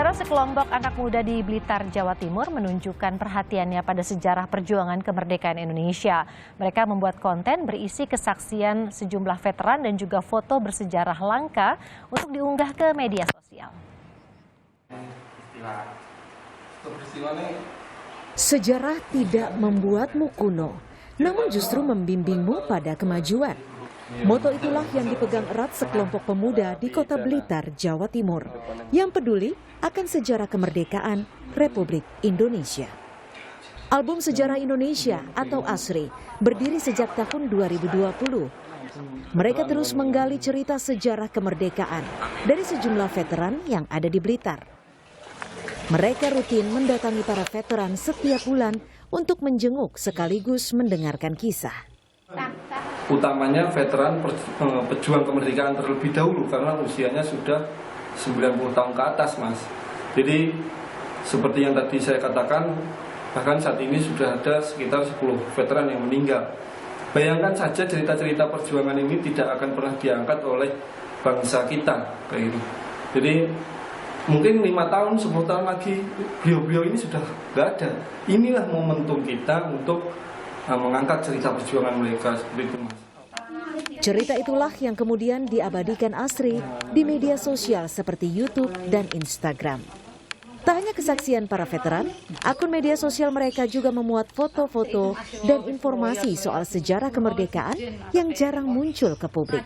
Saudara, sekelompok anak muda di Blitar, Jawa Timur menunjukkan perhatiannya pada sejarah perjuangan kemerdekaan Indonesia. Mereka membuat konten berisi kesaksian sejumlah veteran dan juga foto bersejarah langka untuk diunggah ke media sosial. Sejarah tidak membuatmu kuno, namun justru membimbingmu pada kemajuan. Moto itulah yang dipegang erat sekelompok pemuda di Kota Blitar, Jawa Timur, yang peduli akan sejarah kemerdekaan Republik Indonesia. Album Sejarah Indonesia atau ASRI berdiri sejak tahun 2020. Mereka terus menggali cerita sejarah kemerdekaan dari sejumlah veteran yang ada di Blitar. Mereka rutin mendatangi para veteran setiap bulan untuk menjenguk sekaligus mendengarkan kisah. Utamanya veteran pejuang kemerdekaan terlebih dahulu karena usianya sudah 90 tahun ke atas, Mas. Jadi seperti yang tadi saya katakan, bahkan saat ini sudah ada sekitar 10 veteran yang meninggal. Bayangkan saja cerita-cerita perjuangan ini tidak akan pernah diangkat oleh bangsa kita kayak gitu. Jadi mungkin 5 tahun, 10 tahun lagi beliau-beliau ini sudah nggak ada. Inilah momentum kita untuk mengangkat cerita perjuangan mereka seperti itu, Mas. Cerita itulah yang kemudian diabadikan ASRI di media sosial seperti YouTube dan Instagram. Tak hanya kesaksian para veteran, akun media sosial mereka juga memuat foto-foto dan informasi soal sejarah kemerdekaan yang jarang muncul ke publik.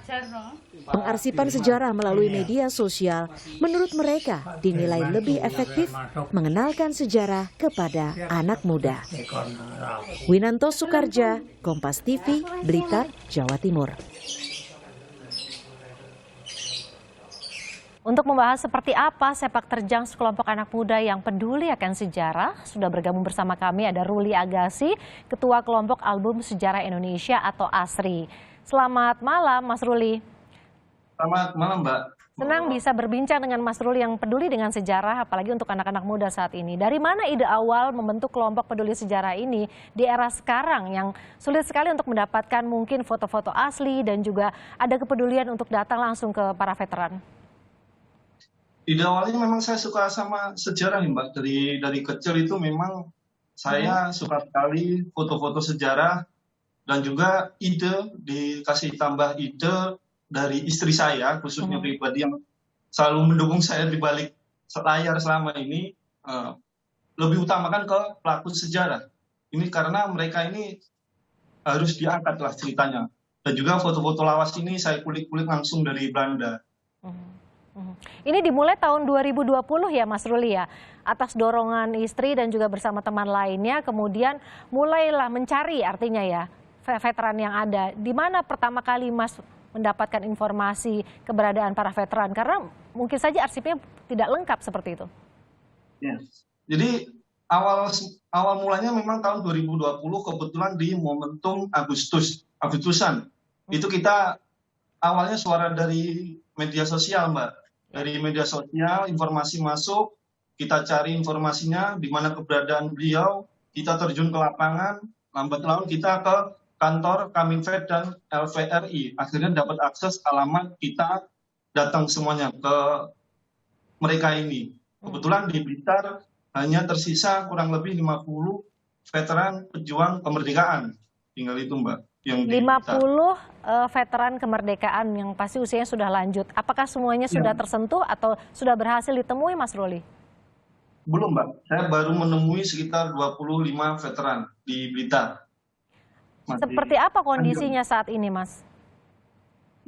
Pengarsipan sejarah melalui media sosial menurut mereka dinilai lebih efektif mengenalkan sejarah kepada anak muda. Winanto Soekarja, Kompas TV, Blitar, Jawa Timur. Untuk membahas seperti apa sepak terjang sekelompok anak muda yang peduli akan sejarah, sudah bergabung bersama kami ada Ruli Agassi, Ketua Kelompok Album Sejarah Indonesia atau ASRI. Selamat malam, Mas Ruli. Selamat malam, Mbak. Senang bisa berbincang dengan Mas Ruli yang peduli dengan sejarah, apalagi untuk anak-anak muda saat ini. Dari mana ide awal membentuk kelompok peduli sejarah ini di era sekarang yang sulit sekali untuk mendapatkan mungkin foto-foto asli dan juga ada kepedulian untuk datang langsung ke para veteran? Ide awalnya memang saya suka sama sejarah nih, Mbak. Dari kecil itu memang saya suka sekali foto-foto sejarah dan juga ide dikasih tambah ide dari istri saya, khususnya pribadi yang selalu mendukung saya di balik layar selama ini, lebih utamakan ke pelaku sejarah. Ini karena mereka ini harus diangkat lah ceritanya. Dan juga foto-foto lawas ini saya kulik-kulik langsung dari Belanda. Ini dimulai tahun 2020 ya Mas Ruli ya, atas dorongan istri dan juga bersama teman lainnya, kemudian mulailah mencari artinya ya veteran yang ada. Di mana pertama kali Mas mendapatkan informasi keberadaan para veteran? Karena mungkin saja arsipnya tidak lengkap seperti itu. Ya. Jadi awal mulanya memang tahun 2020 kebetulan di momentum Agustusan. Itu kita awalnya suara dari media sosial, Mbak. Dari media sosial informasi masuk, kita cari informasinya di mana keberadaan beliau, kita terjun ke lapangan, lambat laun kita ke kantor Kaminfed dan LVRI. Akhirnya dapat akses alamat, kita datang semuanya ke mereka ini. Kebetulan di Blitar hanya tersisa kurang lebih 50 veteran pejuang kemerdekaan. Tinggal itu, Mbak. Yang 50 veteran kemerdekaan yang pasti usianya sudah lanjut. Apakah semuanya sudah tersentuh atau sudah berhasil ditemui, Mas Ruli? Belum, Mbak. Saya baru menemui sekitar 25 veteran di Blitar. Seperti apa kondisinya saat ini, Mas?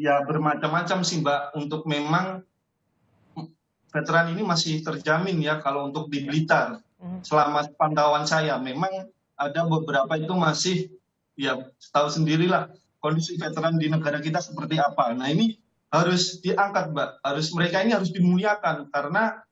Ya bermacam-macam sih, Mbak. Untuk memang veteran ini masih terjamin ya kalau untuk di Blitar. Selama pantauan saya memang ada beberapa itu masih, ya tahu sendirilah kondisi veteran di negara kita seperti apa. Nah ini harus diangkat, Mbak. Mereka ini harus dimuliakan karena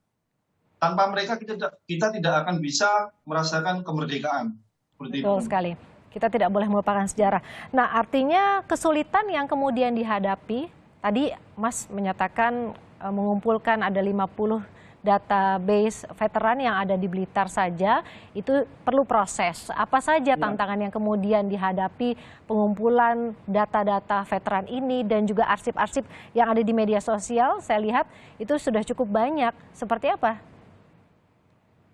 tanpa mereka kita tidak akan bisa merasakan kemerdekaan. Betul sekali. Kita tidak boleh melupakan sejarah. Nah, artinya kesulitan yang kemudian dihadapi, tadi Mas menyatakan mengumpulkan ada 50 database veteran yang ada di Blitar saja, itu perlu proses. Apa saja tantangan yang kemudian dihadapi pengumpulan data-data veteran ini dan juga arsip-arsip yang ada di media sosial, saya lihat itu sudah cukup banyak. Seperti apa?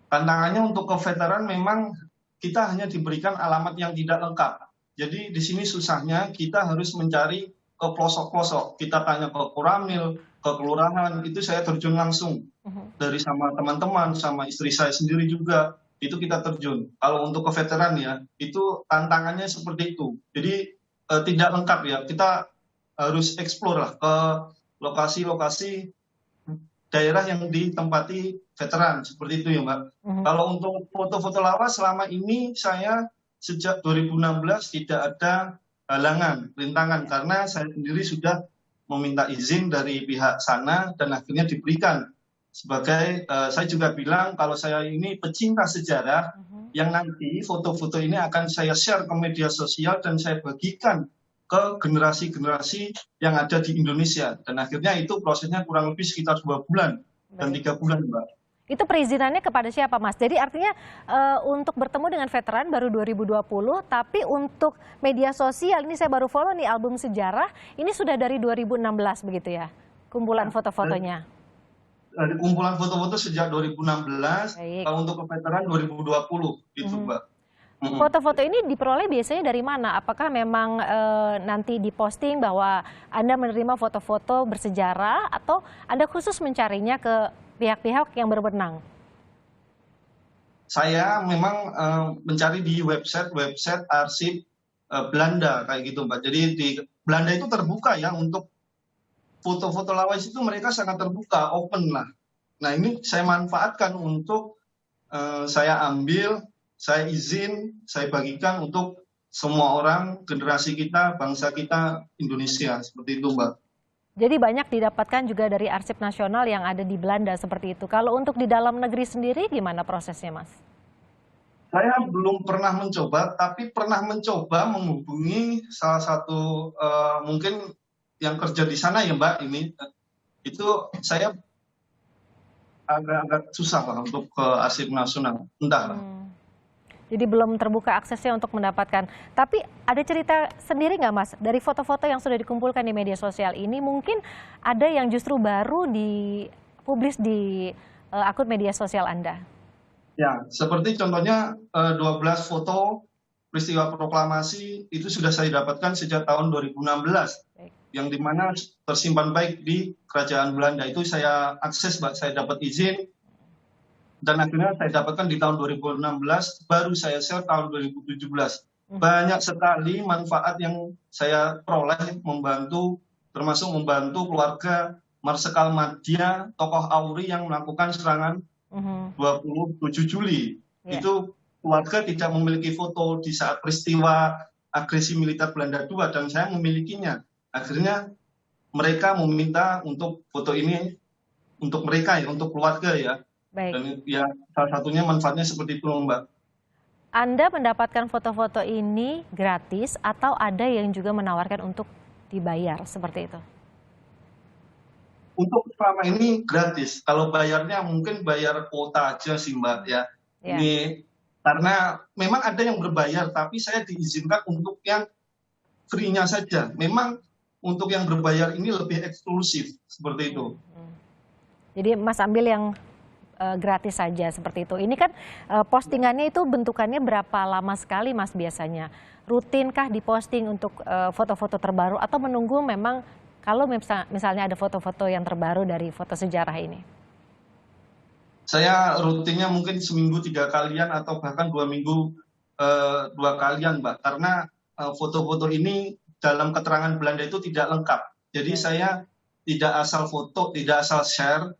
Tantangannya untuk ke veteran memang kita hanya diberikan alamat yang tidak lengkap. Jadi di sini susahnya kita harus mencari ke pelosok-pelosok. Kita tanya ke Koramil, ke kelurahan, itu saya terjun langsung. Dari sama teman-teman, sama istri saya sendiri juga, itu kita terjun. Kalau untuk ke veteran ya, itu tantangannya seperti itu. Jadi tidak lengkap ya, kita harus explore lah ke lokasi-lokasi daerah yang ditempati veteran, seperti itu ya Mbak. Kalau untuk foto-foto lawas selama ini saya sejak 2016 tidak ada halangan, rintangan, karena saya sendiri sudah meminta izin dari pihak sana dan akhirnya diberikan. Sebagai saya juga bilang kalau saya ini pecinta sejarah yang nanti foto-foto ini akan saya share ke media sosial dan saya bagikan ke generasi-generasi yang ada di Indonesia. Dan akhirnya itu prosesnya kurang lebih sekitar 2 bulan dan 3 bulan, Mbak. Itu perizinannya kepada siapa, Mas? Jadi artinya untuk bertemu dengan veteran baru 2020, tapi untuk media sosial, ini saya baru follow nih album sejarah, ini sudah dari 2016 begitu ya, kumpulan foto-fotonya? Dari kumpulan foto-foto sejak 2016, Baik. kalau untuk ke veteran 2020, itu Mbak. Foto-foto ini diperoleh biasanya dari mana? Apakah memang nanti diposting bahwa Anda menerima foto-foto bersejarah atau Anda khusus mencarinya ke pihak-pihak yang berwenang? Saya memang mencari di website arsip Belanda kayak gitu Mbak. Jadi di Belanda itu terbuka ya untuk foto-foto lawas itu, mereka sangat terbuka, open lah. Nah ini saya manfaatkan untuk saya ambil, saya izin, saya bagikan untuk semua orang, generasi kita, bangsa kita, Indonesia, seperti itu Mbak. Jadi banyak didapatkan juga dari arsip nasional yang ada di Belanda seperti itu. Kalau untuk di dalam negeri sendiri gimana prosesnya, Mas? Saya belum pernah mencoba, tapi pernah mencoba menghubungi salah satu mungkin yang kerja di sana ya Mbak, ini. Itu saya agak susah lah untuk ke arsip nasional, entahlah. Jadi belum terbuka aksesnya untuk mendapatkan. Tapi ada cerita sendiri nggak Mas, dari foto-foto yang sudah dikumpulkan di media sosial ini mungkin ada yang justru baru dipublis di akun media sosial Anda? Ya, seperti contohnya 12 foto peristiwa proklamasi itu sudah saya dapatkan sejak tahun 2016. Baik. Yang dimana tersimpan baik di Kerajaan Belanda. Itu saya akses, Mbak, saya dapat izin. Dan akhirnya saya dapatkan di tahun 2016, baru saya share tahun 2017. Banyak sekali manfaat yang saya peroleh membantu, termasuk membantu keluarga Marsikal Madya, tokoh AURI yang melakukan serangan 27 Juli. Itu keluarga tidak memiliki foto di saat peristiwa agresi militer Belanda II, dan saya memilikinya. Akhirnya mereka meminta untuk foto ini untuk mereka ya, untuk keluarga ya. Baik. Dan ya salah satunya manfaatnya seperti itu Mbak. Anda mendapatkan foto-foto ini gratis atau ada yang juga menawarkan untuk dibayar seperti itu? Untuk selama ini gratis. Kalau bayarnya mungkin bayar kuota aja sih Mbak ya. Ini karena memang ada yang berbayar, tapi saya diizinkan untuk yang free-nya saja. Memang untuk yang berbayar ini lebih eksklusif seperti itu. Jadi Mas ambil yang gratis saja seperti itu. Ini kan postingannya itu bentukannya berapa lama sekali Mas biasanya? Rutinkah diposting untuk foto-foto terbaru atau menunggu memang kalau misalnya ada foto-foto yang terbaru dari foto sejarah ini? Saya rutinnya mungkin seminggu 3 kalian atau bahkan 2 minggu 2 kalian Mbak. Karena foto-foto ini dalam keterangan Belanda itu tidak lengkap. Jadi saya tidak asal foto, tidak asal share,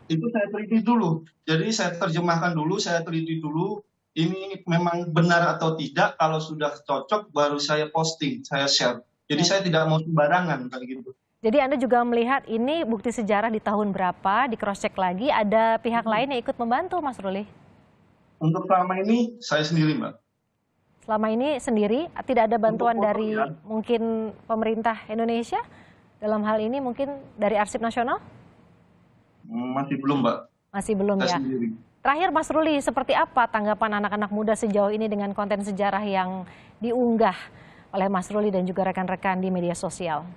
itu saya teliti dulu. Jadi saya terjemahkan dulu, saya teliti dulu, ini memang benar atau tidak, kalau sudah cocok baru saya posting, saya share. Jadi saya tidak mau sembarangan kayak gitu. Jadi Anda juga melihat ini bukti sejarah di tahun berapa, di cross check lagi, ada pihak lain yang ikut membantu Mas Ruli? Untuk selama ini saya sendiri Mbak. Selama ini sendiri, tidak ada bantuan dari mungkin pemerintah Indonesia? Dalam hal ini mungkin dari Arsip Nasional? Masih belum Mbak. Masih belum ya. Sendiri. Terakhir Mas Ruli, seperti apa tanggapan anak-anak muda sejauh ini dengan konten sejarah yang diunggah oleh Mas Ruli dan juga rekan-rekan di media sosial?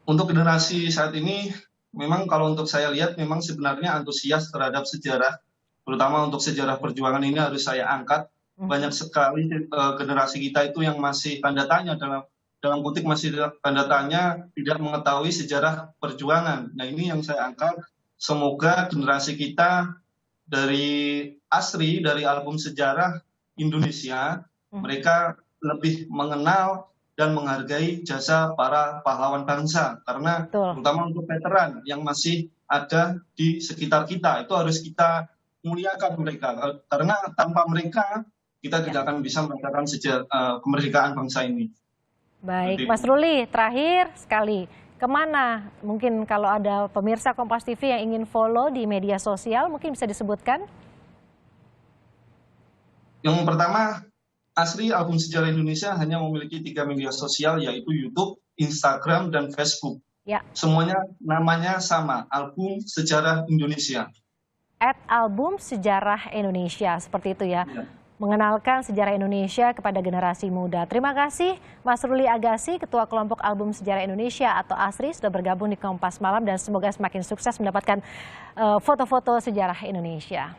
Untuk generasi saat ini memang kalau untuk saya lihat memang sebenarnya antusias terhadap sejarah, terutama untuk sejarah perjuangan ini harus saya angkat. Banyak sekali generasi kita itu yang masih tanda tanya dalam kutip masih tanda tanya, tidak mengetahui sejarah perjuangan. Nah ini yang saya angkat. Semoga generasi kita dari ASRI, dari album sejarah Indonesia, mereka lebih mengenal dan menghargai jasa para pahlawan bangsa. Karena terutama untuk veteran yang masih ada di sekitar kita, itu harus kita muliakan mereka. Karena tanpa mereka, kita tidak akan bisa merasakan kemerdekaan bangsa ini. Baik, Mas Ruli, terakhir sekali, kemana mungkin kalau ada pemirsa Kompas TV yang ingin follow di media sosial, mungkin bisa disebutkan? Yang pertama, ASRI Album Sejarah Indonesia hanya memiliki 3 media sosial, yaitu YouTube, Instagram, dan Facebook. Ya. Semuanya namanya sama, Album Sejarah Indonesia. @album sejarah Indonesia, seperti itu ya. Mengenalkan sejarah Indonesia kepada generasi muda. Terima kasih Mas Ruli Agassi, Ketua Kelompok Album Sejarah Indonesia atau ASRI, sudah bergabung di Kompas Malam dan semoga semakin sukses mendapatkan foto-foto sejarah Indonesia.